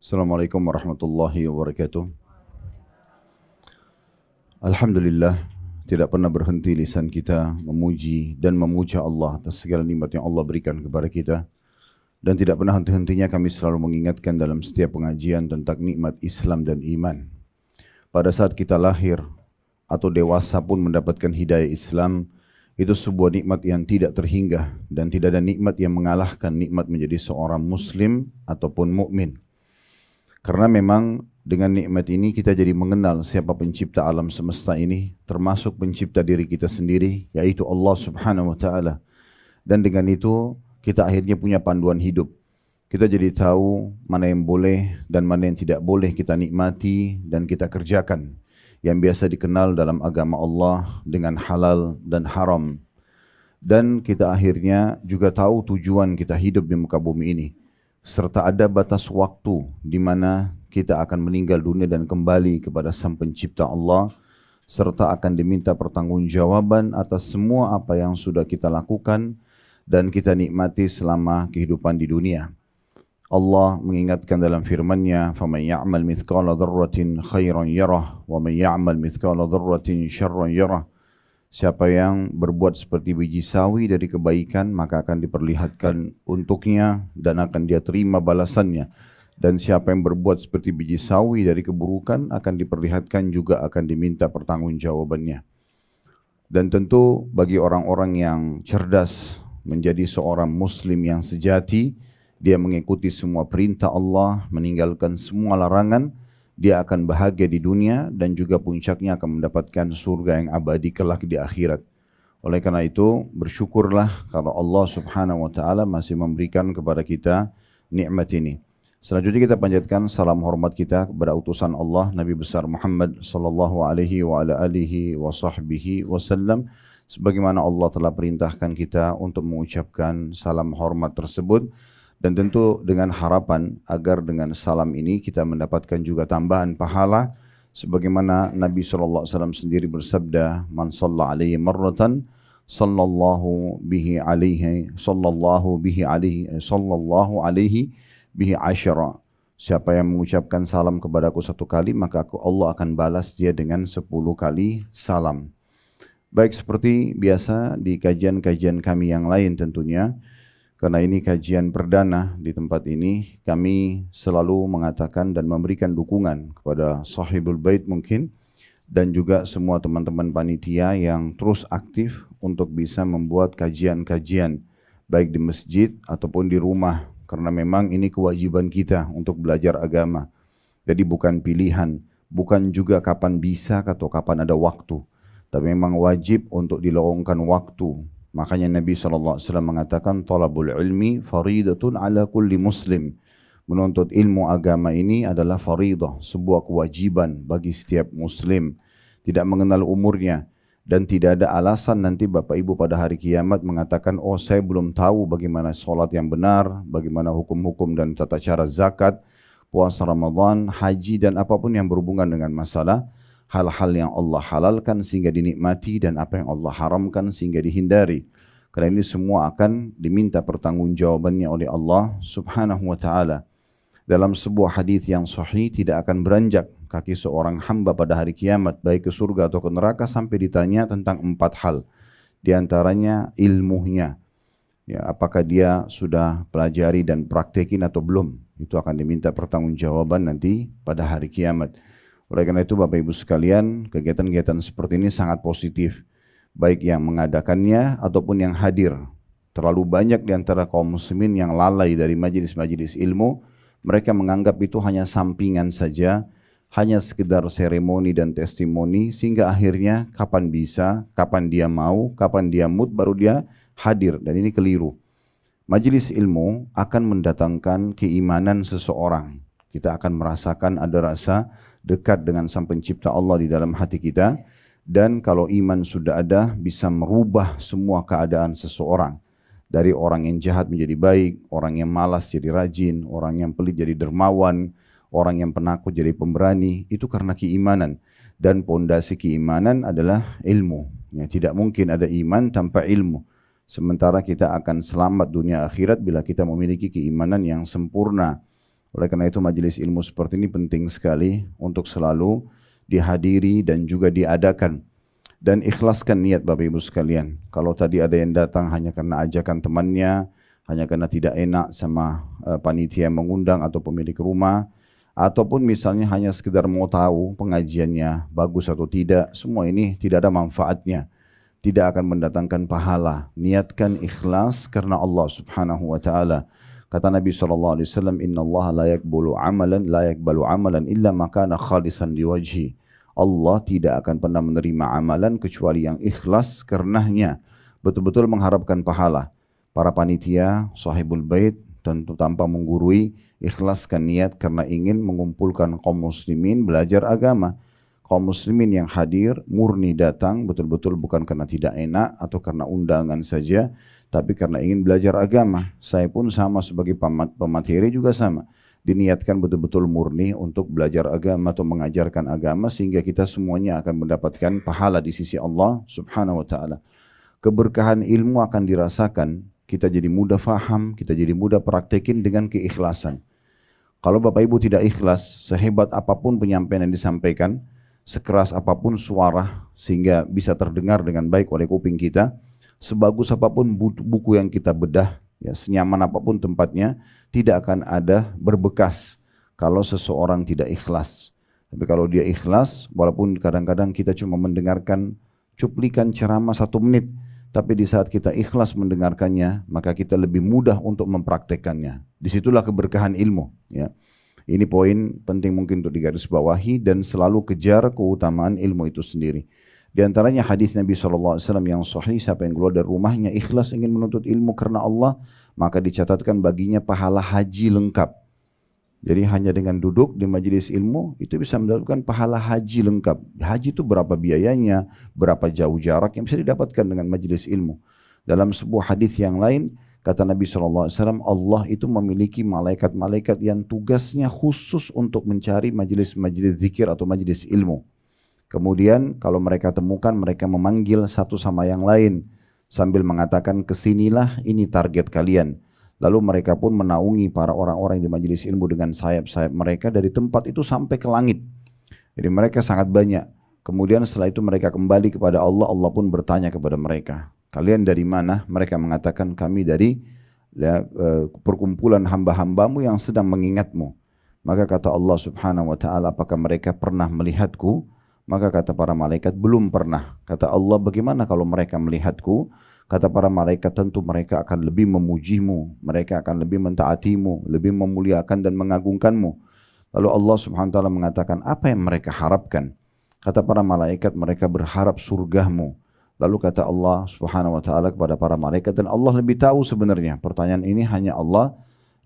Assalamualaikum warahmatullahi wabarakatuh. Alhamdulillah, tidak pernah berhenti lisan kita memuji dan memuja Allah atas segala nikmat yang Allah berikan kepada kita. Dan tidak pernah henti-hentinya kami selalu mengingatkan dalam setiap pengajian tentang nikmat Islam dan iman. Pada saat kita lahir atau dewasa pun mendapatkan hidayah Islam, itu sebuah nikmat yang tidak terhingga dan tidak ada nikmat yang mengalahkan nikmat menjadi seorang muslim ataupun mukmin. Karena memang dengan nikmat ini kita jadi mengenal siapa pencipta alam semesta ini, termasuk pencipta diri kita sendiri, yaitu Allah Subhanahu wa taala. Dan dengan itu kita akhirnya punya panduan hidup. Kita jadi tahu mana yang boleh dan mana yang tidak boleh kita nikmati dan kita kerjakan. Yang biasa dikenal dalam agama Allah dengan halal dan haram. Dan kita akhirnya juga tahu tujuan kita hidup di muka bumi ini. Serta ada batas waktu di mana kita akan meninggal dunia dan kembali kepada Sang Pencipta Allah, serta akan diminta pertanggungjawaban atas semua apa yang sudah kita lakukan dan kita nikmati selama kehidupan di dunia. Allah mengingatkan dalam firman-Nya, "Faman ya'mal mithqala dzarratin khairan yarah, wa man ya'mal mithqala dzarratin syarran yarah." Siapa yang berbuat seperti biji sawi dari kebaikan, maka akan diperlihatkan untuknya dan akan dia terima balasannya. Dan siapa yang berbuat seperti biji sawi dari keburukan, akan diperlihatkan juga akan diminta pertanggungjawabannya. Dan tentu bagi orang-orang yang cerdas menjadi seorang muslim yang sejati, dia mengikuti semua perintah Allah, meninggalkan semua larangan, dia akan bahagia di dunia dan juga puncaknya akan mendapatkan surga yang abadi kelak di akhirat. Oleh karena itu, bersyukurlah kalau Allah Subhanahu wa taala masih memberikan kepada kita nikmat ini. Selanjutnya kita panjatkan salam hormat kita kepada utusan Allah Nabi besar Muhammad sallallahu alaihi wa ala alihi wa sahbihi wasallam, sebagaimana Allah telah perintahkan kita untuk mengucapkan salam hormat tersebut. Dan tentu dengan harapan agar dengan salam ini kita mendapatkan juga tambahan pahala. Sebagaimana Nabi SAW sendiri bersabda, "Man shalla alaihi marratan, sallallahu alaihi bihi asyara." Siapa yang mengucapkan salam kepadaku satu kali, maka Allah akan balas dia dengan 10 kali salam. Baik, seperti biasa di kajian-kajian kami yang lain tentunya, karena ini kajian perdana di tempat ini, kami selalu mengatakan dan memberikan dukungan kepada Sahibul Bait mungkin, dan juga semua teman-teman panitia yang terus aktif untuk bisa membuat kajian-kajian, baik di masjid ataupun di rumah, karena memang ini kewajiban kita untuk belajar agama. Jadi bukan pilihan, bukan juga kapan bisa atau kapan ada waktu, tapi memang wajib untuk dilowongkan waktu. Makanya Nabi SAW mengatakan, "Talabul ilmi faridatun ala kulli muslim." Menuntut ilmu agama ini adalah faridah, sebuah kewajiban bagi setiap muslim. Tidak mengenal umurnya. Dan tidak ada alasan nanti Bapak Ibu pada hari kiamat mengatakan, "Oh, saya belum tahu bagaimana sholat yang benar, bagaimana hukum-hukum dan tata cara zakat, puasa Ramadan, haji, dan apapun yang berhubungan dengan masalah hal-hal yang Allah halalkan sehingga dinikmati dan apa yang Allah haramkan sehingga dihindari." Karena ini semua akan diminta pertanggungjawabannya oleh Allah Subhanahu wa taala. Dalam sebuah hadis yang sahih, tidak akan beranjak kaki seorang hamba pada hari kiamat baik ke surga atau ke neraka sampai ditanya tentang 4 hal. Di antaranya ilmunya. Ya, apakah dia sudah pelajari dan praktekin atau belum? Itu akan diminta pertanggungjawaban nanti pada hari kiamat. Oleh karena itu Bapak Ibu sekalian, kegiatan-kegiatan seperti ini sangat positif. Baik yang mengadakannya ataupun yang hadir. Terlalu banyak di antara kaum muslimin yang lalai dari majelis-majelis ilmu. Mereka menganggap itu hanya sampingan saja, hanya sekedar seremoni dan testimoni, sehingga akhirnya kapan bisa, kapan dia mau, kapan dia mood, baru dia hadir. Dan ini keliru. Majelis ilmu akan mendatangkan keimanan seseorang. Kita akan merasakan ada rasa dekat dengan Sang Pencipta Allah di dalam hati kita, dan kalau iman sudah ada bisa merubah semua keadaan seseorang, dari orang yang jahat menjadi baik, orang yang malas jadi rajin, orang yang pelit jadi dermawan, orang yang penakut jadi pemberani. Itu karena keimanan, dan pondasi keimanan adalah ilmu. Ya, tidak mungkin ada iman tanpa ilmu. Sementara kita akan selamat dunia akhirat bila kita memiliki keimanan yang sempurna. Oleh karena itu majelis ilmu seperti ini penting sekali untuk selalu dihadiri dan juga diadakan. Dan ikhlaskan niat Bapak Ibu sekalian. Kalau tadi ada yang datang hanya karena ajakan temannya, hanya karena tidak enak sama panitia yang mengundang atau pemilik rumah, ataupun misalnya hanya sekedar mau tahu pengajiannya bagus atau tidak, semua ini tidak ada manfaatnya. Tidak akan mendatangkan pahala. Niatkan ikhlas karena Allah Subhanahu wa taala. Kata Nabi SAW, Inna Allah la yakbalu amalan illa makana khalisan liwajhi. Allah tidak akan pernah menerima amalan kecuali yang ikhlas karenanya. Betul-betul mengharapkan pahala. Para panitia, sahibul bait, tentu tanpa menggurui, ikhlaskan niat karena ingin mengumpulkan kaum muslimin belajar agama. Kaum muslimin yang hadir, murni datang, betul-betul bukan karena tidak enak atau karena undangan saja, tapi karena ingin belajar agama. Saya pun sama sebagai pemateri juga sama. Diniatkan betul-betul murni untuk belajar agama atau mengajarkan agama sehingga kita semuanya akan mendapatkan pahala di sisi Allah Subhanahu wa taala. Keberkahan ilmu akan dirasakan, kita jadi mudah faham, kita jadi mudah praktekin dengan keikhlasan. Kalau Bapak Ibu tidak ikhlas, sehebat apapun penyampaian yang disampaikan, sekeras apapun suara sehingga bisa terdengar dengan baik oleh kuping kita, sebagus apapun buku yang kita bedah, ya, senyaman apapun tempatnya, tidak akan ada berbekas kalau seseorang tidak ikhlas. Tapi kalau dia ikhlas, walaupun kadang-kadang kita cuma mendengarkan cuplikan ceramah 1 menit, tapi di saat kita ikhlas mendengarkannya, maka kita lebih mudah untuk mempraktekannya. Disitulah keberkahan ilmu. Ya. Ini poin penting mungkin untuk digarisbawahi dan selalu kejar keutamaan ilmu itu sendiri. Di antaranya hadis Nabi SAW yang sahih, siapa yang keluar dari rumahnya ikhlas ingin menuntut ilmu karena Allah, maka dicatatkan baginya pahala haji lengkap. Jadi hanya dengan duduk di majelis ilmu itu bisa mendapatkan pahala haji lengkap. Haji itu berapa biayanya, berapa jauh jarak yang bisa didapatkan dengan majelis ilmu. Dalam sebuah hadis yang lain, kata Nabi SAW, Allah itu memiliki malaikat-malaikat yang tugasnya khusus untuk mencari majelis-majelis zikir atau majelis ilmu. Kemudian kalau mereka temukan, mereka memanggil satu sama yang lain sambil mengatakan, kesinilah, ini target kalian. Lalu mereka pun menaungi para orang-orang di majelis ilmu dengan sayap-sayap mereka dari tempat itu sampai ke langit. Jadi mereka sangat banyak. Kemudian setelah itu mereka kembali kepada Allah, Allah pun bertanya kepada mereka, kalian dari mana? Mereka mengatakan, kami dari perkumpulan hamba-hambamu yang sedang mengingatmu. Maka kata Allah Subhanahu wa taala, apakah mereka pernah melihatku? Maka kata para malaikat, belum pernah. Kata Allah, bagaimana kalau mereka melihatku? Kata para malaikat, tentu mereka akan lebih memujimu, mereka akan lebih mentaatimu, lebih memuliakan dan mengagungkanmu. Lalu Allah Subhanahu wa taala mengatakan, apa yang mereka harapkan? Kata para malaikat, mereka berharap surgamu. Lalu kata Allah Subhanahu wa taala kepada para malaikat, dan Allah lebih tahu sebenarnya. Pertanyaan ini hanya Allah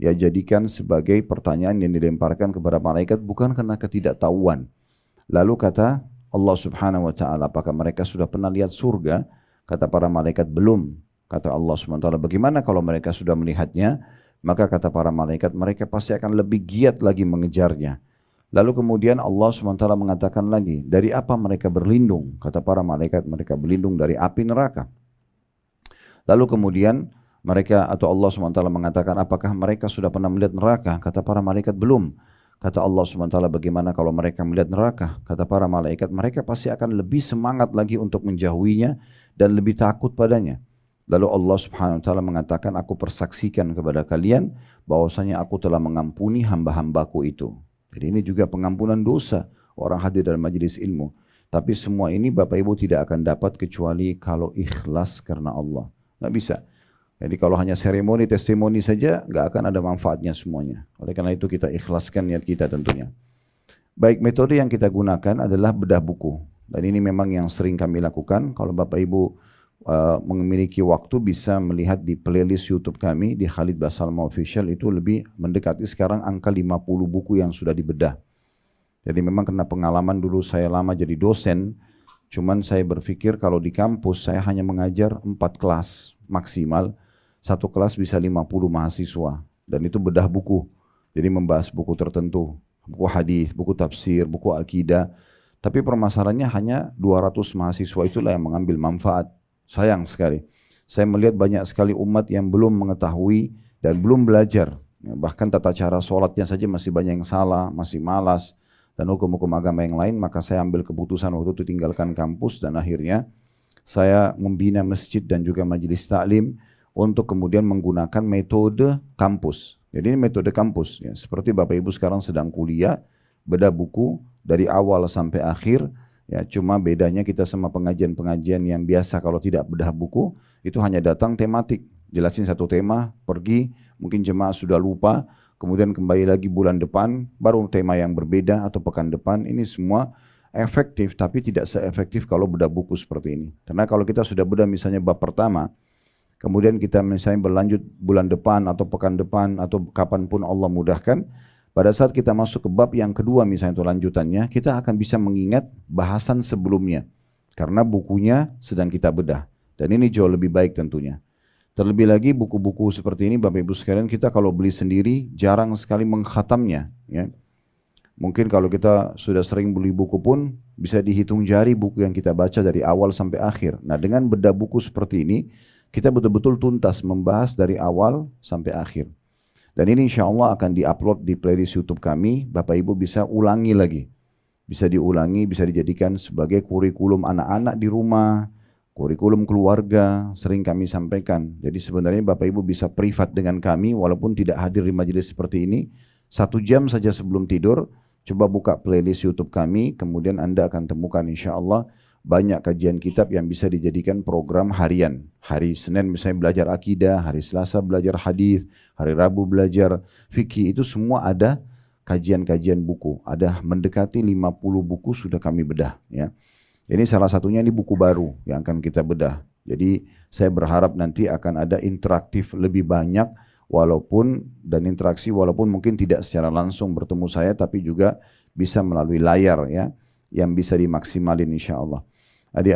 ya jadikan sebagai pertanyaan yang dilemparkan kepada malaikat bukan karena ketidaktahuan. Lalu kata Allah Subhanahu wa taala, apakah mereka sudah pernah lihat surga? Kata para malaikat, belum. Kata Allah Subhanahu wa taala, bagaimana kalau mereka sudah melihatnya? Maka kata para malaikat, mereka pasti akan lebih giat lagi mengejarnya. Lalu kemudian Allah Subhanahu wa taala mengatakan lagi, dari apa mereka berlindung? Kata para malaikat, mereka berlindung dari api neraka. Lalu kemudian mereka atau Allah Subhanahu wa taala mengatakan, apakah mereka sudah pernah melihat neraka? Kata para malaikat, belum. Kata Allah SWT, bagaimana kalau mereka melihat neraka? Kata para malaikat, mereka pasti akan lebih semangat lagi untuk menjauhinya dan lebih takut padanya. Lalu Allah SWT mengatakan, aku persaksikan kepada kalian bahwasanya aku telah mengampuni hamba-hambaku itu. Jadi ini juga pengampunan dosa orang hadir dalam majelis ilmu. Tapi semua ini Bapak Ibu tidak akan dapat kecuali kalau ikhlas karena Allah. Nggak bisa. Jadi kalau hanya seremoni, testimoni saja, nggak akan ada manfaatnya semuanya. Oleh karena itu kita ikhlaskan niat kita tentunya. Baik, metode yang kita gunakan adalah bedah buku. Dan ini memang yang sering kami lakukan. Kalau Bapak Ibu memiliki waktu bisa melihat di playlist YouTube kami di Khalid Basalamah Official, itu lebih mendekati sekarang angka 50 buku yang sudah dibedah. Jadi memang karena pengalaman dulu saya lama jadi dosen, cuman saya berpikir kalau di kampus saya hanya mengajar 4 kelas maksimal. Satu kelas bisa 50 mahasiswa dan itu bedah buku. Jadi membahas buku tertentu, buku hadis, buku tafsir, buku akidah. Tapi permasalahannya hanya 200 mahasiswa itulah yang mengambil manfaat. Sayang sekali. Saya melihat banyak sekali umat yang belum mengetahui dan belum belajar. Ya, bahkan tata cara sholatnya saja masih banyak yang salah, masih malas, dan hukum-hukum agama yang lain. Maka saya ambil keputusan waktu itu tinggalkan kampus, dan akhirnya saya membina masjid dan juga majelis taklim untuk kemudian menggunakan metode kampus. Jadi ini metode kampus, ya. Seperti Bapak Ibu sekarang sedang kuliah, bedah buku dari awal sampai akhir, ya. Cuma bedanya kita sama pengajian-pengajian yang biasa kalau tidak bedah buku, itu hanya datang tematik, jelasin satu tema, pergi, mungkin jemaah sudah lupa, kemudian kembali lagi bulan depan, baru tema yang berbeda atau pekan depan. Ini semua efektif, tapi tidak seefektif kalau bedah buku seperti ini. Karena kalau kita sudah bedah misalnya bab pertama, kemudian kita misalnya berlanjut bulan depan atau pekan depan atau kapanpun Allah mudahkan, pada saat kita masuk ke bab yang kedua misalnya itu lanjutannya, kita akan bisa mengingat bahasan sebelumnya. Karena bukunya sedang kita bedah. Dan ini jauh lebih baik tentunya. Terlebih lagi buku-buku seperti ini Bapak Ibu sekalian, kita kalau beli sendiri jarang sekali mengkhatamnya. Ya. Mungkin kalau kita sudah sering beli buku pun bisa dihitung jari buku yang kita baca dari awal sampai akhir. Nah dengan bedah buku seperti ini, kita betul-betul tuntas membahas dari awal sampai akhir. Dan ini insya Allah akan diupload di playlist YouTube kami. Bapak Ibu bisa ulangi lagi. Bisa diulangi, bisa dijadikan sebagai kurikulum anak-anak di rumah, kurikulum keluarga, sering kami sampaikan. Jadi sebenarnya Bapak Ibu bisa privat dengan kami, walaupun tidak hadir di majelis seperti ini. 1 jam saja sebelum tidur, coba buka playlist YouTube kami, kemudian Anda akan temukan insya Allah banyak kajian kitab yang bisa dijadikan program harian. Hari Senin misalnya belajar akidah, hari Selasa belajar hadis, hari Rabu belajar fikih, itu semua ada kajian-kajian buku. Ada mendekati 50 buku sudah kami bedah. Ya. Ini salah satunya ini buku baru yang akan kita bedah. Jadi saya berharap nanti akan ada interaktif lebih banyak, walaupun dan interaksi walaupun mungkin tidak secara langsung bertemu saya, tapi juga bisa melalui layar ya, yang bisa dimaksimalin insya Allah. Tadi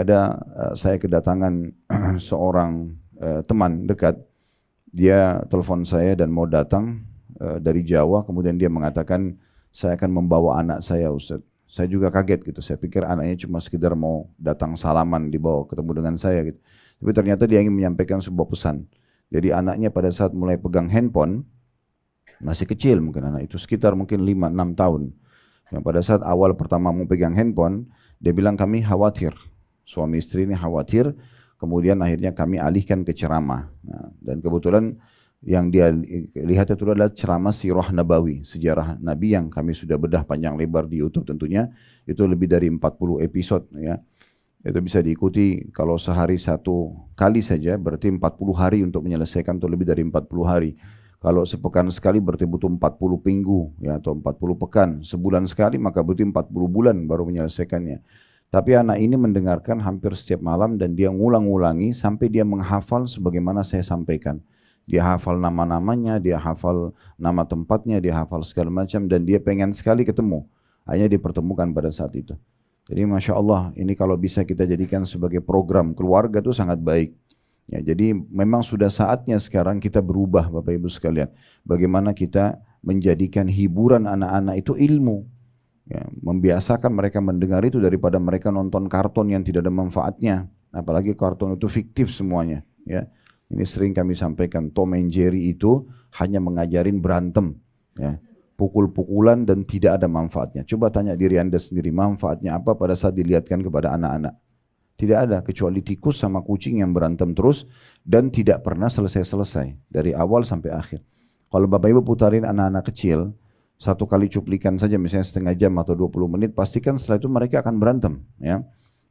saya kedatangan seorang teman dekat, dia telepon saya dan mau datang dari Jawa, kemudian dia mengatakan saya akan membawa anak saya Ustaz. Saya juga kaget gitu, saya pikir anaknya cuma sekedar mau datang salaman dibawa ketemu dengan saya gitu. Tapi ternyata dia ingin menyampaikan sebuah pesan. Jadi anaknya pada saat mulai pegang handphone, masih kecil mungkin anak itu sekitar mungkin 5-6 tahun. Yang pada saat awal pertama mau pegang handphone, dia bilang kami khawatir. Suami istri ini khawatir, kemudian akhirnya kami alihkan ke ceramah. Nah, dan kebetulan yang dia lihat itu adalah ceramah sirah nabawi, sejarah Nabi yang kami sudah bedah panjang lebar di YouTube tentunya. Itu lebih dari 40 episode ya. Itu bisa diikuti kalau sehari 1 kali saja, berarti 40 hari untuk menyelesaikan, atau lebih dari 40 hari. Kalau sepekan sekali berarti butuh 40 minggu ya, atau 40 pekan. Sebulan sekali maka butuh 40 bulan baru menyelesaikannya. Tapi anak ini mendengarkan hampir setiap malam dan dia ngulang-ngulangi sampai dia menghafal sebagaimana saya sampaikan. Dia hafal nama-namanya, dia hafal nama tempatnya, dia hafal segala macam, dan dia pengen sekali ketemu. Hanya dipertemukan pada saat itu. Jadi Masya Allah, ini kalau bisa kita jadikan sebagai program keluarga itu sangat baik. Ya, jadi memang sudah saatnya sekarang kita berubah Bapak Ibu sekalian. Bagaimana kita menjadikan hiburan anak-anak itu ilmu. Ya, membiasakan mereka mendengar itu daripada mereka nonton kartun yang tidak ada manfaatnya. Apalagi kartun itu fiktif semuanya. Ya. Ini sering kami sampaikan, Tom and Jerry itu hanya mengajarin berantem. Ya. Pukul-pukulan dan tidak ada manfaatnya. Coba tanya diri Anda sendiri, manfaatnya apa pada saat dilihatkan kepada anak-anak? Tidak ada, kecuali tikus sama kucing yang berantem terus dan tidak pernah selesai-selesai dari awal sampai akhir. Kalau Bapak Ibu putarin anak-anak kecil, 1 kali cuplikan saja misalnya setengah jam atau 20 menit, pastikan setelah itu mereka akan berantem. Ya.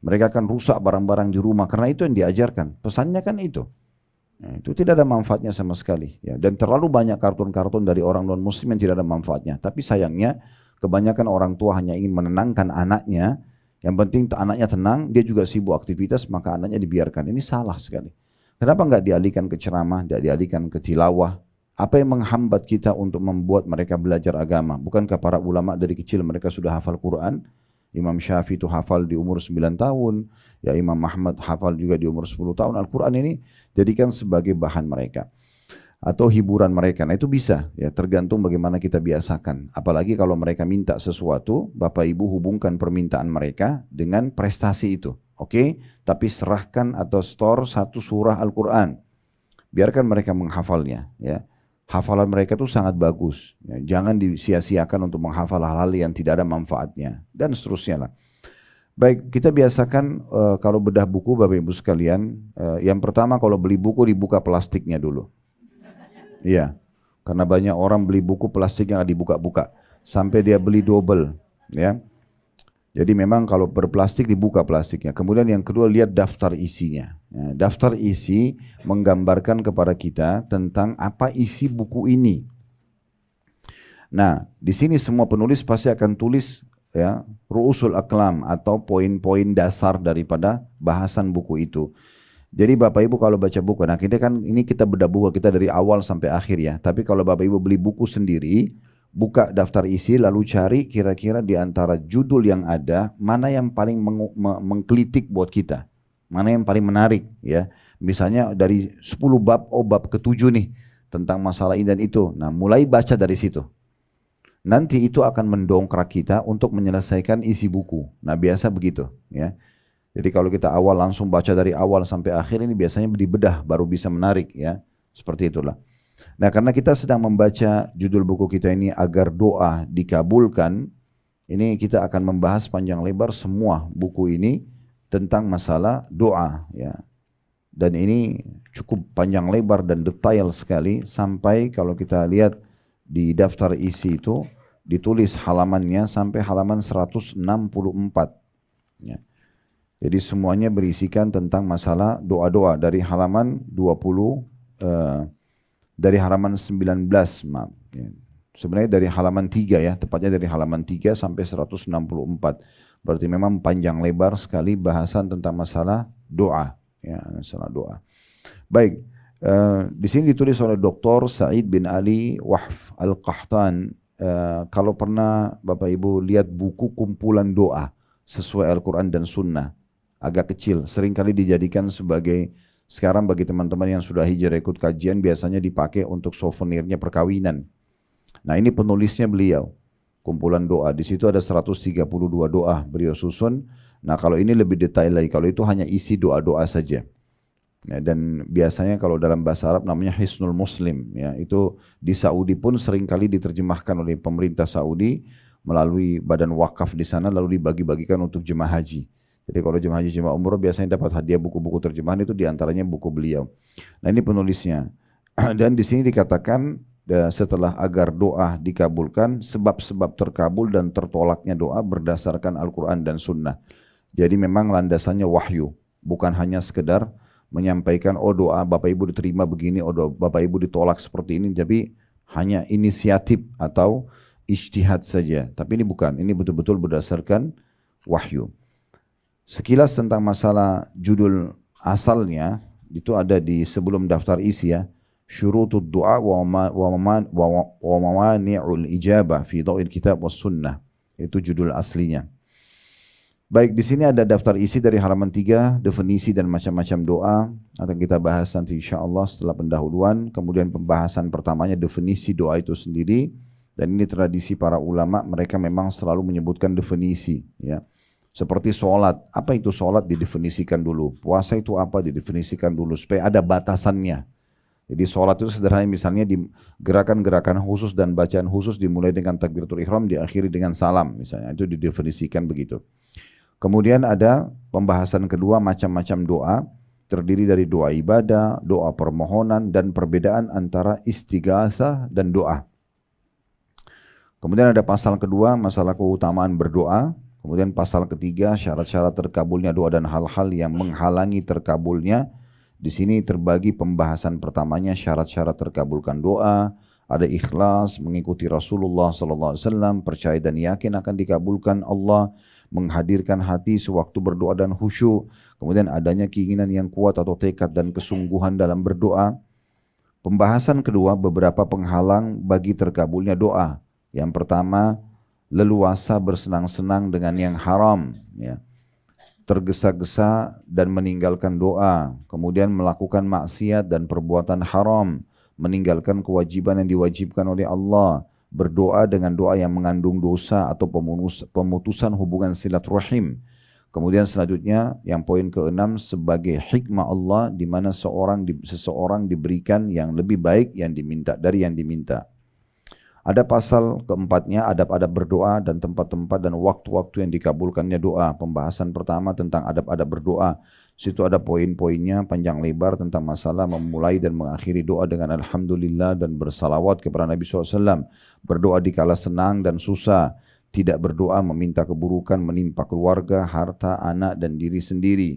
Mereka akan rusak barang-barang di rumah karena itu yang diajarkan. Pesannya kan itu. Nah, itu tidak ada manfaatnya sama sekali. Ya. Dan terlalu banyak kartun-kartun dari orang non-muslim yang tidak ada manfaatnya. Tapi sayangnya kebanyakan orang tua hanya ingin menenangkan anaknya. Yang penting anaknya tenang, dia juga sibuk aktivitas, maka anaknya dibiarkan. Ini salah sekali. Kenapa nggak dialihkan ke ceramah, tidak dialihkan ke tilawah? Apa yang menghambat kita untuk membuat mereka belajar agama? Bukankah para ulama dari kecil mereka sudah hafal Quran? Imam Syafi'i itu hafal di umur 9 tahun. Ya Imam Ahmad hafal juga di umur 10 tahun. Al-Quran ini jadikan sebagai bahan mereka. Atau hiburan mereka. Nah itu bisa. Ya, tergantung bagaimana kita biasakan. Apalagi kalau mereka minta sesuatu, Bapak Ibu hubungkan permintaan mereka dengan prestasi itu. Oke? Tapi serahkan atau store 1 surah Al-Quran. Biarkan mereka menghafalnya. Ya. hafalan mereka itu sangat bagus. Ya, jangan disia-siakan untuk menghafal hal-hal yang tidak ada manfaatnya dan seterusnya lah. Baik, kita biasakan kalau bedah buku Bapak Ibu sekalian, yang pertama kalau beli buku dibuka plastiknya dulu. Iya, karena banyak orang beli buku plastiknya nggak dibuka-buka sampai dia beli double, ya. Jadi memang kalau berplastik dibuka plastiknya. Kemudian yang kedua lihat daftar isinya. Ya, daftar isi menggambarkan kepada kita tentang apa isi buku ini. Nah, di sini semua penulis pasti akan tulis ya ru'usul aqlam atau poin-poin dasar daripada bahasan buku itu. Jadi Bapak Ibu kalau baca buku, nah kita kan ini kita bedah buku kita dari awal sampai akhir ya. Tapi kalau Bapak Ibu beli buku sendiri, buka daftar isi lalu cari kira-kira di antara judul yang ada mana yang paling mengklitik buat kita, mana yang paling menarik ya. Misalnya dari 10 bab, oh bab ke-7 nih tentang masalah ini dan itu. Nah mulai baca dari situ. Nanti itu akan mendongkrak kita untuk menyelesaikan isi buku. Nah biasa begitu ya. Jadi kalau kita awal langsung baca dari awal sampai akhir ini biasanya dibedah baru bisa menarik ya. Seperti itulah. Nah karena kita sedang membaca judul buku kita ini agar doa dikabulkan. Ini kita akan membahas panjang lebar semua buku ini tentang masalah doa ya. Dan ini cukup panjang lebar dan detail sekali sampai kalau kita lihat di daftar isi itu ditulis halamannya sampai halaman 164 ya. Jadi semuanya berisikan tentang masalah doa-doa dari halaman 20 dari halaman 19 maaf ya. Sebenarnya dari halaman 3 ya, tepatnya dari halaman 3 sampai 164. Berarti memang panjang lebar sekali bahasan tentang masalah doa ya, masalah doa. Baik. Di sini ditulis oleh Dr. Said bin Ali Wahf Al-Qahtan. Kalau pernah Bapak Ibu lihat buku kumpulan doa sesuai Al-Quran dan Sunnah, agak kecil, seringkali dijadikan sebagai, sekarang bagi teman-teman yang sudah hijrah ikut kajian biasanya dipakai untuk souvenirnya perkawinan. Nah ini penulisnya beliau, kumpulan doa, di situ ada 132 doa beliau susun. Nah kalau ini lebih detail lagi, kalau itu hanya isi doa-doa saja. Ya, dan biasanya kalau dalam bahasa Arab namanya Hisnul Muslim ya, itu di Saudi pun seringkali diterjemahkan oleh pemerintah Saudi melalui badan wakaf di sana lalu dibagi-bagikan untuk jemaah haji. Jadi kalau jemaah haji jemaah umroh biasanya dapat hadiah buku-buku terjemahan, itu diantaranya buku beliau. Nah ini penulisnya. Dan di sini dikatakan setelah agar doa dikabulkan, sebab-sebab terkabul dan tertolaknya doa berdasarkan Al-Quran dan Sunnah. Jadi memang landasannya wahyu, bukan hanya sekedar menyampaikan oh doa Bapak Ibu diterima begini, oh doa Bapak Ibu ditolak seperti ini, tapi hanya inisiatif atau ijtihad saja. Tapi ini bukan, ini betul-betul berdasarkan wahyu. Sekilas tentang masalah judul asalnya, itu ada di sebelum daftar isi ya. Syurutud du'a wa mawani'ul ijabah fi dhawil kitab was sunnah. Itu judul aslinya. Baik, di sini ada daftar isi dari halaman 3, definisi dan macam-macam doa. Akan kita bahas nanti insyaAllah setelah pendahuluan. Kemudian pembahasan pertamanya definisi doa itu sendiri. Dan ini tradisi para ulama, mereka memang selalu menyebutkan definisi. Ya. Seperti sholat, apa itu sholat didefinisikan dulu. Puasa itu apa didefinisikan dulu, supaya ada batasannya. Jadi sholat itu sederhana, misalnya di gerakan-gerakan khusus dan bacaan khusus dimulai dengan takbiratul ihram, diakhiri dengan salam. Misalnya itu didefinisikan begitu. Kemudian ada pembahasan kedua macam-macam doa, terdiri dari doa ibadah, doa permohonan, dan perbedaan antara istighatsah dan doa. Kemudian ada pasal kedua, masalah keutamaan berdoa. Kemudian pasal ketiga, syarat-syarat terkabulnya doa dan hal-hal yang menghalangi terkabulnya. Di sini terbagi pembahasan pertamanya syarat-syarat terkabulkan doa, ada ikhlas, mengikuti Rasulullah SAW, percaya dan yakin akan dikabulkan Allah, menghadirkan hati sewaktu berdoa dan khusyuk, kemudian adanya keinginan yang kuat atau tekad dan kesungguhan dalam berdoa. Pembahasan kedua, beberapa penghalang bagi terkabulnya doa. Yang pertama, leluasa bersenang-senang dengan yang haram, ya. Tergesa-gesa dan meninggalkan doa, kemudian melakukan maksiat dan perbuatan haram, meninggalkan kewajiban yang diwajibkan oleh Allah, berdoa dengan doa yang mengandung dosa atau pemutusan hubungan silaturahim, Kemudian selanjutnya yang poin keenam, sebagai hikmah Allah di mana seseorang diberikan yang lebih baik yang diminta dari yang diminta. Ada pasal keempatnya, adab-adab berdoa dan tempat-tempat dan waktu-waktu yang dikabulkannya doa. Pembahasan pertama tentang adab-adab berdoa. Situ ada poin-poinnya panjang lebar tentang masalah memulai dan mengakhiri doa dengan Alhamdulillah dan bersalawat kepada Nabi SAW. Berdoa di kala senang dan susah. Tidak berdoa meminta keburukan menimpa keluarga, harta, anak dan diri sendiri.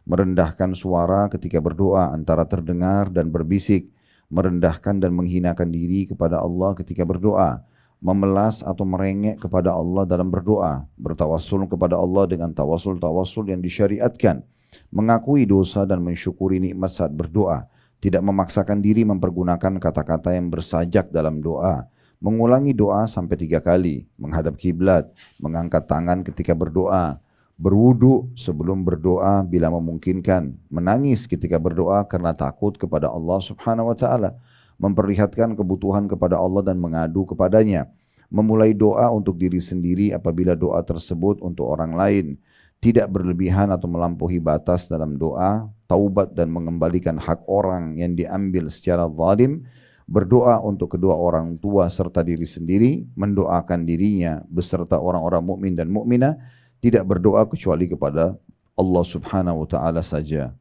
Merendahkan suara ketika berdoa antara terdengar dan berbisik. Merendahkan dan menghinakan diri kepada Allah ketika berdoa, memelas atau merengek kepada Allah dalam berdoa, bertawassul kepada Allah dengan tawassul-tawassul yang disyariatkan, mengakui dosa dan mensyukuri nikmat saat berdoa, tidak memaksakan diri mempergunakan kata-kata yang bersajak dalam doa, mengulangi doa sampai 3 kali, menghadap kiblat, mengangkat tangan ketika berdoa, berwudu sebelum berdoa bila memungkinkan, menangis ketika berdoa karena takut kepada Allah Subhanahu wa taala, memperlihatkan kebutuhan kepada Allah dan mengadu kepadanya, memulai doa untuk diri sendiri apabila doa tersebut untuk orang lain, tidak berlebihan atau melampaui batas dalam doa, taubat dan mengembalikan hak orang yang diambil secara zalim, berdoa untuk kedua orang tua serta diri sendiri, mendoakan dirinya beserta orang-orang mukmin dan mukminah, tidak berdoa kecuali kepada Allah Subhanahu wa taala saja.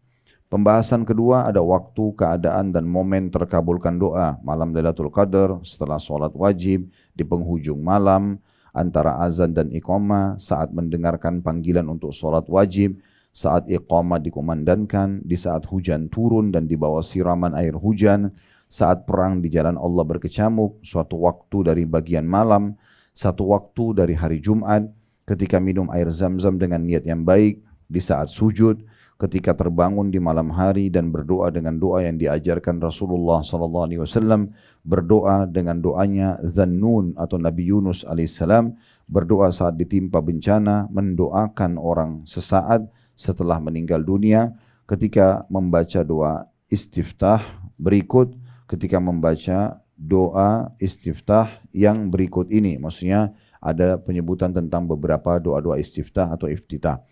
Pembahasan kedua ada waktu, keadaan dan momen terkabulkan doa. Malam Lailatul Qadar, setelah sholat wajib, di penghujung malam, antara azan dan iqamah, saat mendengarkan panggilan untuk sholat wajib, saat iqamah dikumandangkan, di saat hujan turun dan di bawah siraman air hujan, saat perang di jalan Allah berkecamuk, suatu waktu dari bagian malam, satu waktu dari hari Jumat, ketika minum air zam-zam dengan niat yang baik, di saat sujud, ketika terbangun di malam hari dan berdoa dengan doa yang diajarkan Rasulullah SAW, berdoa dengan doanya Zannun atau Nabi Yunus alaihissalam, berdoa saat ditimpa bencana, mendoakan orang sesaat setelah meninggal dunia, ketika membaca doa istiftah berikut, ketika membaca doa istiftah yang berikut ini, maksudnya ada penyebutan tentang beberapa doa-doa istiftah atau iftitah.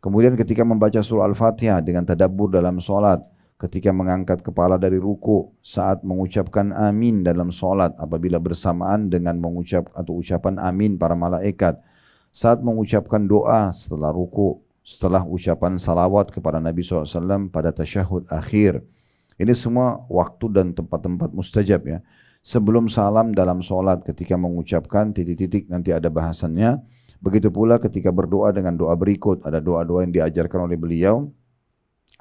Kemudian ketika membaca surah Al-Fatihah dengan tadabbur dalam solat, ketika mengangkat kepala dari ruku, saat mengucapkan amin dalam solat apabila bersamaan dengan mengucap atau ucapan amin para malaikat, saat mengucapkan doa setelah ruku, setelah ucapan salawat kepada Nabi SAW pada tasyahud akhir. Ini semua waktu dan tempat-tempat mustajab ya. Sebelum salam dalam solat ketika mengucapkan titik-titik nanti ada bahasannya. Begitu pula ketika berdoa dengan doa berikut. Ada doa-doa yang diajarkan oleh beliau.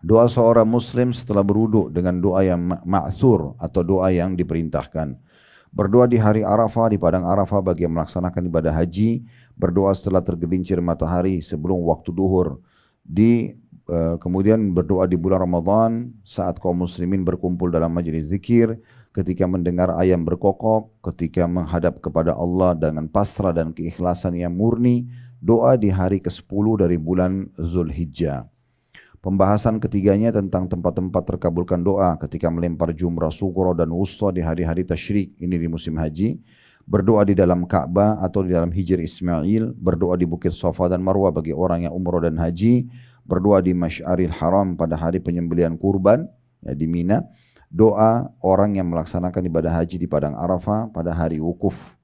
Doa seorang muslim setelah berwudu dengan doa yang ma'thur atau doa yang diperintahkan. Berdoa di hari Arafah, di padang Arafah bagi yang melaksanakan ibadah haji. Berdoa setelah tergelincir matahari sebelum waktu duhur. Kemudian berdoa di bulan Ramadan saat kaum muslimin berkumpul dalam majelis zikir, ketika mendengar ayam berkokok, ketika menghadap kepada Allah dengan pasrah dan keikhlasan yang murni, doa di hari ke-10 dari bulan Zulhijjah. Pembahasan ketiganya tentang tempat-tempat terkabulkan doa ketika melempar jumrah sughra dan wusta di hari-hari tasyrik, ini di musim haji, berdoa di dalam Ka'bah atau di dalam Hijr Ismail, berdoa di Bukit Safa dan Marwah bagi orang yang umrah dan haji, berdoa di Masy'aril Haram pada hari penyembelihan kurban ya, di Mina, doa orang yang melaksanakan ibadah haji di padang Arafah pada hari wukuf.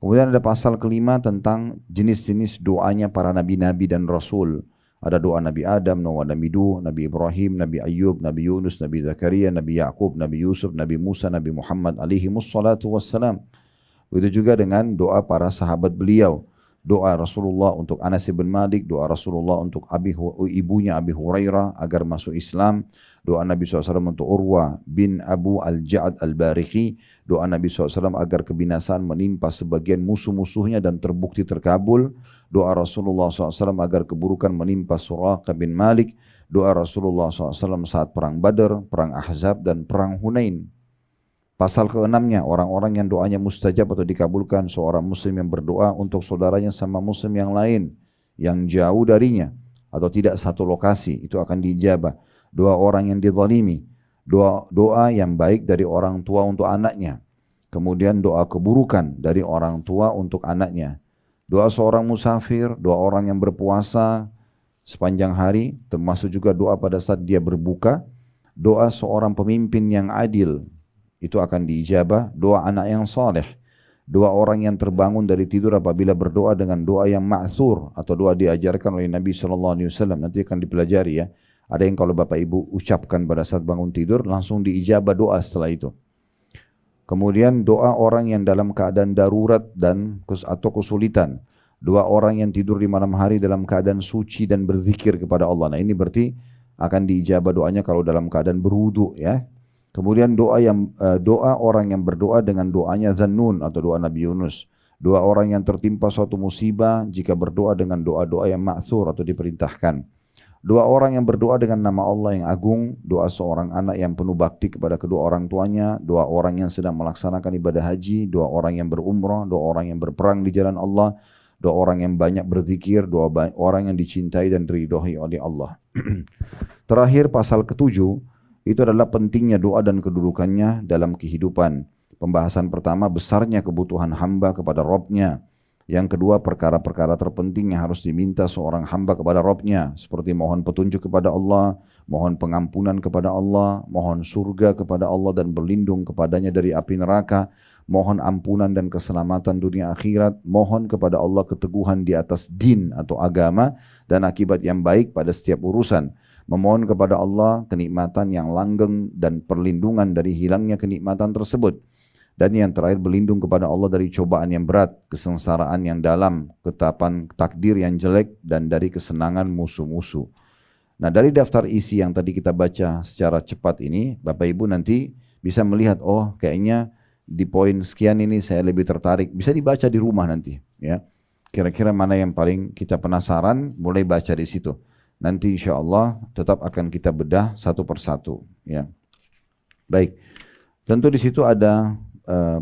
Kemudian ada pasal kelima tentang jenis-jenis doanya para nabi-nabi dan rasul. Ada doa Nabi Adam, Nabi Nuh, Nabi Ibrahim, Nabi Ayyub, Nabi Yunus, Nabi Zakaria, Nabi Yaqub, Nabi Yusuf, Nabi Musa, Nabi Muhammad alaihi wassalatu wassalam. Begitu juga dengan doa para sahabat beliau. Doa Rasulullah untuk Anas bin Malik, doa Rasulullah untuk ibunya Abi Hurairah agar masuk Islam, doa Nabi SAW untuk Urwah bin Abu Al-Ja'ad Al-Bariqi, doa Nabi SAW agar kebinasaan menimpa sebagian musuh-musuhnya dan terbukti terkabul, doa Rasulullah SAW agar keburukan menimpa Suraqah bin Malik, doa Rasulullah SAW saat perang Badar, perang Ahzab dan perang Hunain. Pasal ke-6-nya, orang-orang yang doanya mustajab atau dikabulkan, seorang muslim yang berdoa untuk saudaranya sama muslim yang lain, yang jauh darinya, atau tidak satu lokasi, itu akan diijabah. Doa orang yang dizalimi, doa yang baik dari orang tua untuk anaknya, kemudian doa keburukan dari orang tua untuk anaknya, doa seorang musafir, doa orang yang berpuasa, sepanjang hari, termasuk juga doa pada saat dia berbuka, doa seorang pemimpin yang adil, itu akan diijabah, doa anak yang saleh, doa orang yang terbangun dari tidur apabila berdoa dengan doa yang ma'thur, atau doa diajarkan oleh Nabi SAW, nanti akan dipelajari ya. Ada yang kalau Bapak Ibu ucapkan pada saat bangun tidur, langsung diijabah doa setelah itu. Kemudian doa orang yang dalam keadaan darurat atau kesulitan. Doa orang yang tidur di malam hari dalam keadaan suci dan berzikir kepada Allah. Nah ini berarti akan diijabah doanya kalau dalam keadaan berwudu ya. Kemudian doa orang yang berdoa dengan doanya Zannun atau doa Nabi Yunus. Doa orang yang tertimpa suatu musibah jika berdoa dengan doa-doa yang ma'thur atau diperintahkan. Doa orang yang berdoa dengan nama Allah yang agung, doa seorang anak yang penuh bakti kepada kedua orang tuanya, doa orang yang sedang melaksanakan ibadah haji, doa orang yang berumrah, doa orang yang berperang di jalan Allah, doa orang yang banyak berzikir, doa orang yang dicintai dan diridhoi oleh Allah. Terakhir pasal ke-7, itu adalah pentingnya doa dan kedudukannya dalam kehidupan. Pembahasan pertama, besarnya kebutuhan hamba kepada Rabb-nya. Yang kedua, perkara-perkara terpenting yang harus diminta seorang hamba kepada Rabb-nya, seperti mohon petunjuk kepada Allah, mohon pengampunan kepada Allah, mohon surga kepada Allah dan berlindung kepadanya dari api neraka, mohon ampunan dan keselamatan dunia akhirat, mohon kepada Allah keteguhan di atas din atau agama dan akibat yang baik pada setiap urusan, memohon kepada Allah kenikmatan yang langgeng dan perlindungan dari hilangnya kenikmatan tersebut. Dan yang terakhir, berlindung kepada Allah dari cobaan yang berat, kesengsaraan yang dalam, ketetapan takdir yang jelek, dan dari kesenangan musuh-musuh. Nah dari daftar isi yang tadi kita baca secara cepat ini, Bapak Ibu nanti bisa melihat, oh kayaknya di poin sekian ini saya lebih tertarik. Bisa dibaca di rumah nanti. Ya. Kira-kira mana yang paling kita penasaran, mulai baca di situ. Nanti insya Allah tetap akan kita bedah satu persatu. Ya. Baik, tentu di situ ada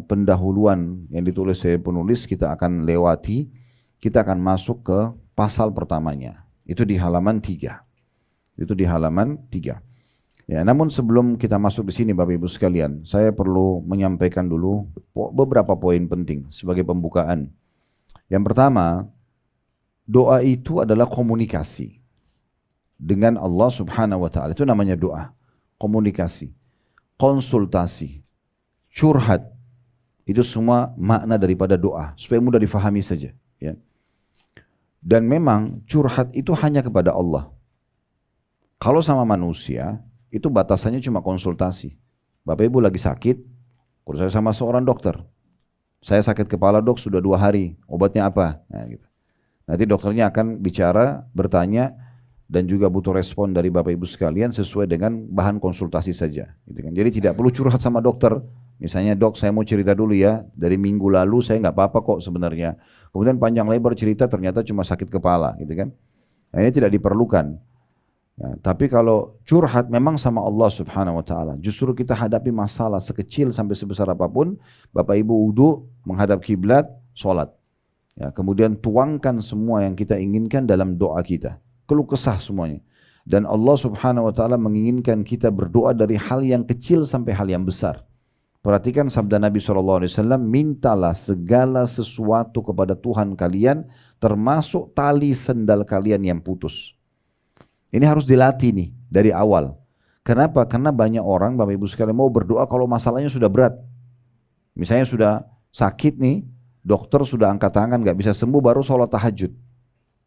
pendahuluan yang ditulis oleh penulis, kita akan lewati, kita akan masuk ke pasal pertamanya. Itu di halaman 3. Itu di halaman 3. Ya, namun sebelum kita masuk di sini Bapak Ibu sekalian, saya perlu menyampaikan dulu beberapa poin penting sebagai pembukaan. Yang pertama, doa itu adalah komunikasi dengan Allah Subhanahu wa taala. Itu namanya doa. Komunikasi, konsultasi, curhat, itu semua makna daripada doa, supaya mudah difahami saja. Ya. Dan memang curhat itu hanya kepada Allah. Kalau sama manusia, itu batasannya cuma konsultasi. Bapak Ibu lagi sakit, kalau saya sama seorang dokter, saya sakit kepala dok sudah 2 hari, obatnya apa? Nah, gitu. Nanti dokternya akan bicara, bertanya, dan juga butuh respon dari Bapak Ibu sekalian sesuai dengan bahan konsultasi saja. Gitu kan. Jadi tidak perlu curhat sama dokter. Misalnya dok saya mau cerita dulu ya, dari minggu lalu saya nggak apa-apa kok sebenarnya. Kemudian panjang lebar cerita ternyata cuma sakit kepala gitu kan. Nah, ini tidak diperlukan. Ya, tapi kalau curhat memang sama Allah Subhanahu wa taala. Justru kita hadapi masalah sekecil sampai sebesar apapun, Bapak Ibu wudu, menghadap kiblat, sholat. Ya, kemudian tuangkan semua yang kita inginkan dalam doa kita. Keluh kesah semuanya. Dan Allah Subhanahu wa taala menginginkan kita berdoa dari hal yang kecil sampai hal yang besar. Perhatikan sabda Nabi SAW, mintalah segala sesuatu kepada Tuhan kalian, termasuk tali sendal kalian yang putus. Ini harus dilatih nih, dari awal. Kenapa? Karena banyak orang, Bapak Ibu sekalian, mau berdoa kalau masalahnya sudah berat. Misalnya sudah sakit nih, dokter sudah angkat tangan, gak bisa sembuh, baru sholat tahajud.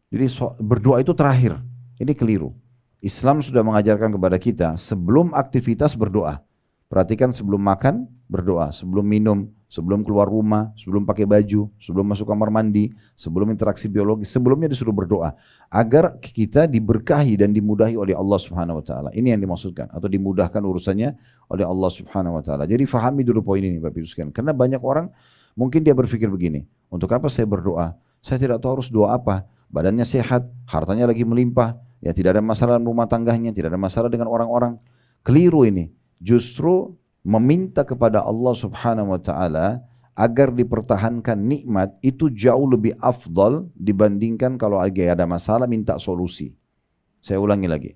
Jadi berdoa itu terakhir. Ini keliru. Islam sudah mengajarkan kepada kita, sebelum aktivitas berdoa. Perhatikan sebelum makan, berdoa. Sebelum minum, sebelum keluar rumah, sebelum pakai baju, sebelum masuk kamar mandi, sebelum interaksi biologis, sebelumnya disuruh berdoa. Agar kita diberkahi dan dimudahi oleh Allah Subhanahu wa taala. Ini yang dimaksudkan. Atau dimudahkan urusannya oleh Allah Subhanahu wa taala. Jadi fahami dulu poin ini Bapak Ibu sekalian. Karena banyak orang, mungkin dia berpikir begini, untuk apa saya berdoa? Saya tidak tahu harus doa apa. Badannya sehat, hartanya lagi melimpah, ya tidak ada masalah rumah tangganya, tidak ada masalah dengan orang-orang. Keliru ini. Justru meminta kepada Allah Subhanahu wa taala agar dipertahankan nikmat itu jauh lebih afdal dibandingkan kalau lagi ada masalah minta solusi. Saya ulangi lagi.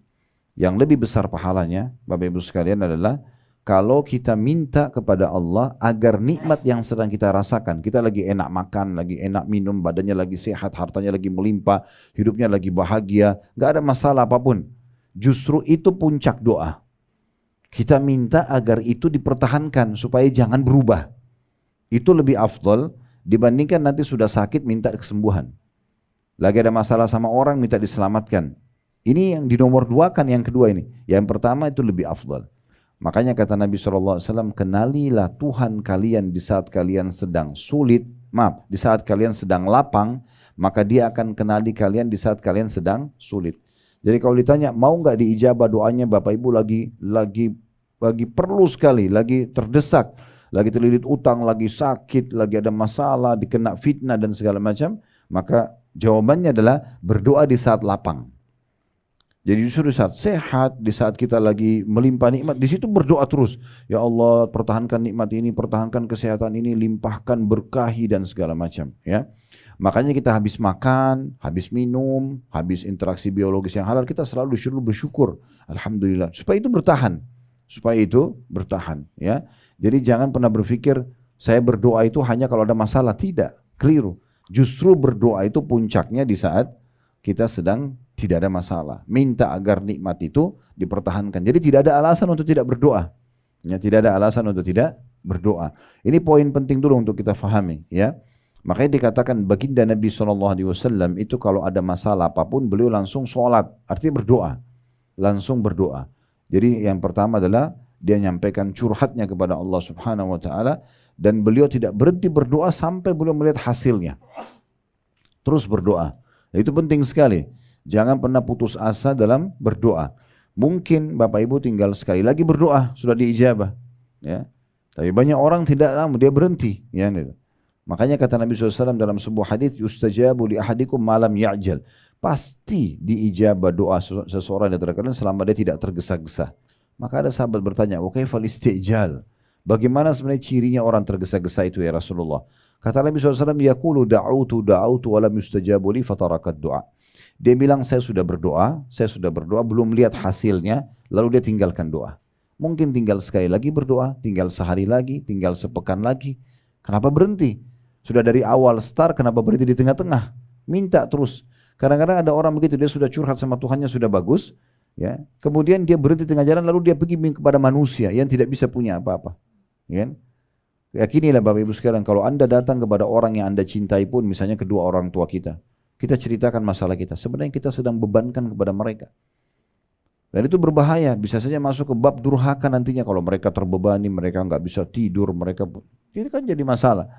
Yang lebih besar pahalanya Bapak Ibu sekalian adalah kalau kita minta kepada Allah agar nikmat yang sedang kita rasakan, kita lagi enak makan, lagi enak minum, badannya lagi sehat, hartanya lagi melimpah, hidupnya lagi bahagia, nggak ada masalah apapun. Justru itu puncak doa. Kita minta agar itu dipertahankan supaya jangan berubah. Itu lebih afdal dibandingkan nanti sudah sakit minta kesembuhan. Lagi ada masalah sama orang minta diselamatkan. Ini yang dinomor dua kan yang kedua ini. Yang pertama itu lebih afdal. Makanya kata Nabi SAW, kenalilah Tuhan kalian di saat kalian sedang sulit, di saat kalian sedang lapang, maka dia akan kenali kalian di saat kalian sedang sulit. Jadi kalau ditanya, mau nggak diijabah doanya Bapak Ibu lagi perlu sekali, lagi terdesak, lagi terlilit utang, lagi sakit, lagi ada masalah, dikena fitnah dan segala macam, maka jawabannya adalah berdoa di saat lapang. Jadi justru di saat sehat, di saat kita lagi melimpah nikmat, di situ berdoa terus. Ya Allah, pertahankan nikmat ini, pertahankan kesehatan ini, limpahkan, berkahi dan segala macam. Ya, makanya kita habis makan, habis minum, habis interaksi biologis yang halal, kita selalu disuruh bersyukur. Alhamdulillah. Supaya itu bertahan. Supaya itu bertahan. Ya, jadi jangan pernah berpikir saya berdoa itu hanya kalau ada masalah. Tidak, keliru. Justru berdoa itu puncaknya di saat kita sedang tidak ada masalah. Minta agar nikmat itu dipertahankan. Jadi tidak ada alasan untuk tidak berdoa. Ya, tidak ada alasan untuk tidak berdoa. Ini poin penting dulu untuk kita fahami. Ya, makanya dikatakan baginda Nabi SAW itu kalau ada masalah apapun beliau langsung sholat. Artinya berdoa. Langsung berdoa. Jadi yang pertama adalah dia menyampaikan curhatnya kepada Allah Subhanahu Wa Taala dan beliau tidak berhenti berdoa sampai beliau melihat hasilnya. Terus berdoa. Itu penting sekali. Jangan pernah putus asa dalam berdoa. Mungkin Bapak Ibu tinggal sekali lagi berdoa, sudah diijabah. Ya. Tapi banyak orang tidak lama, dia berhenti. Ya, gitu. Makanya kata Nabi SAW dalam sebuah hadis, yustajabu li ahadikum malam ya'jal. Pasti diijabah doa seseorang di antara kalian selama dia tidak tergesa-gesa. Maka ada sahabat bertanya, wa kaifal istijal? Bagaimana sebenarnya cirinya orang tergesa-gesa itu ya Rasulullah? Kata Nabi SAW, yaqulu da'autu wa lam yustajabu li fatarakat doa. Dia bilang saya sudah berdoa, belum lihat hasilnya, lalu dia tinggalkan doa. Mungkin tinggal sekali lagi berdoa, tinggal sehari lagi, tinggal sepekan lagi. Kenapa berhenti? Sudah dari awal start, kenapa berhenti di tengah-tengah? Minta terus. Kadang-kadang ada orang begitu, dia sudah curhat sama Tuhannya sudah bagus, ya. Kemudian dia berhenti tengah jalan, lalu dia pergi kepada manusia yang tidak bisa punya apa-apa. Ya. Yakinilah Bapak Ibu sekalian, kalau Anda datang kepada orang yang Anda cintai pun, misalnya kedua orang tua kita ceritakan masalah kita, sebenarnya kita sedang bebankan kepada mereka. Dan itu berbahaya, bisa saja masuk ke bab durhaka nantinya kalau mereka terbebani, mereka nggak bisa tidur, ini kan jadi masalah.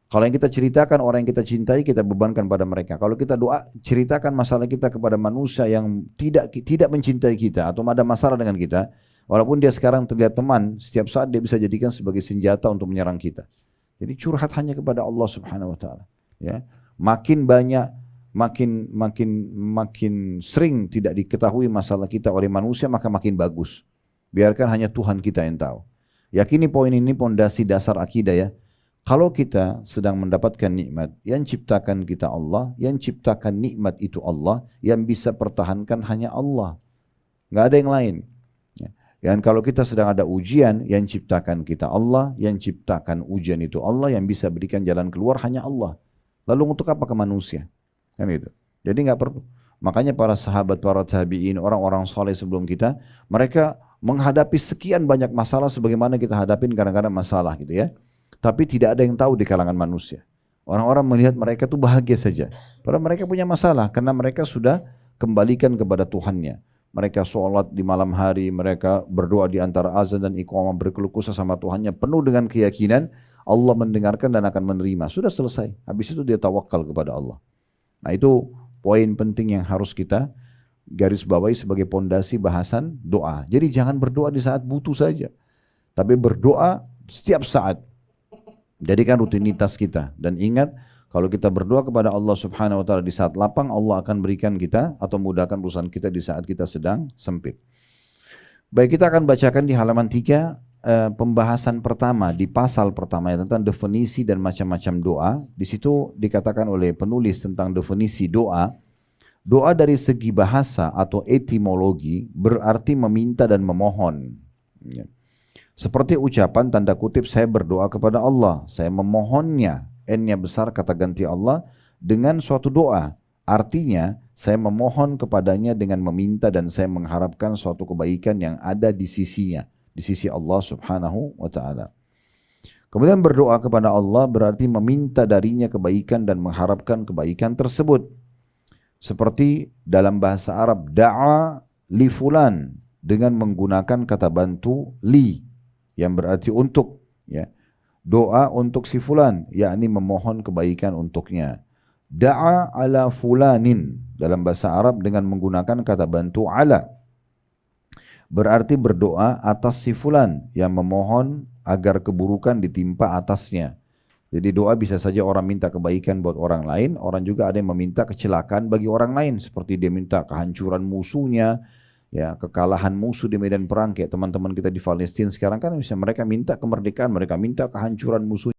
Kalau yang kita ceritakan orang yang kita cintai, kita bebankan pada mereka. Kalau kita doa, ceritakan masalah kita kepada manusia yang tidak mencintai kita atau ada masalah dengan kita, walaupun dia sekarang terlihat teman, setiap saat dia bisa jadikan sebagai senjata untuk menyerang kita. Jadi curhat hanya kepada Allah Subhanahu Wa Taala. Ya, makin banyak, makin sering tidak diketahui masalah kita oleh manusia, maka makin bagus. Biarkan hanya Tuhan kita yang tahu. Yakini poin ini pondasi dasar akidah ya. Kalau kita sedang mendapatkan nikmat, yang ciptakan kita Allah, yang ciptakan nikmat itu Allah, yang bisa pertahankan hanya Allah. Nggak ada yang lain. Dan kalau kita sedang ada ujian, yang ciptakan kita Allah, yang ciptakan ujian itu Allah, yang bisa berikan jalan keluar hanya Allah. Lalu untuk apa ke manusia? Kan itu. Jadi nggak perlu. Makanya para sahabat, para tabi'in, orang-orang soleh sebelum kita, mereka menghadapi sekian banyak masalah sebagaimana kita hadapin kadang-kadang masalah gitu ya. Tapi tidak ada yang tahu di kalangan manusia. Orang-orang melihat mereka tuh bahagia saja. Padahal mereka punya masalah karena mereka sudah kembalikan kepada Tuhannya. Mereka sholat di malam hari, mereka berdoa di antara azan dan iqamah, berkeluh kesah sama Tuhannya penuh dengan keyakinan Allah mendengarkan dan akan menerima. Sudah selesai. Habis itu dia tawakal kepada Allah. Nah itu poin penting yang harus kita garis bawahi sebagai pondasi bahasan doa. Jadi jangan berdoa di saat butuh saja, tapi berdoa setiap saat. Jadikan rutinitas kita dan ingat kalau kita berdoa kepada Allah Subhanahu Wa Taala di saat lapang, Allah akan berikan kita atau mudahkan urusan kita di saat kita sedang sempit. Baik, kita akan bacakan di halaman 3 pembahasan pertama di pasal pertama tentang definisi dan macam-macam doa. Di situ dikatakan oleh penulis tentang definisi doa. Doa dari segi bahasa atau etimologi berarti meminta dan memohon. Seperti ucapan tanda kutip saya berdoa kepada Allah, saya memohonnya, n-nya besar kata ganti Allah dengan suatu doa. Artinya saya memohon kepadanya dengan meminta dan saya mengharapkan suatu kebaikan yang ada di sisinya, di sisi Allah Subhanahu wa taala. Kemudian berdoa kepada Allah berarti meminta darinya kebaikan dan mengharapkan kebaikan tersebut. Seperti dalam bahasa Arab, da'a li fulan dengan menggunakan kata bantu li yang berarti untuk, ya. Doa untuk si fulan, yakni memohon kebaikan untuknya. Da'a ala fulanin dalam bahasa Arab dengan menggunakan kata bantu ala. Berarti berdoa atas si fulan yang memohon agar keburukan ditimpa atasnya. Jadi doa bisa saja orang minta kebaikan buat orang lain, orang juga ada yang meminta kecelakaan bagi orang lain, seperti dia minta kehancuran musuhnya, ya, kekalahan musuh di medan perang, kayak teman-teman kita di Palestina sekarang kan bisa mereka minta kemerdekaan, mereka minta kehancuran musuh.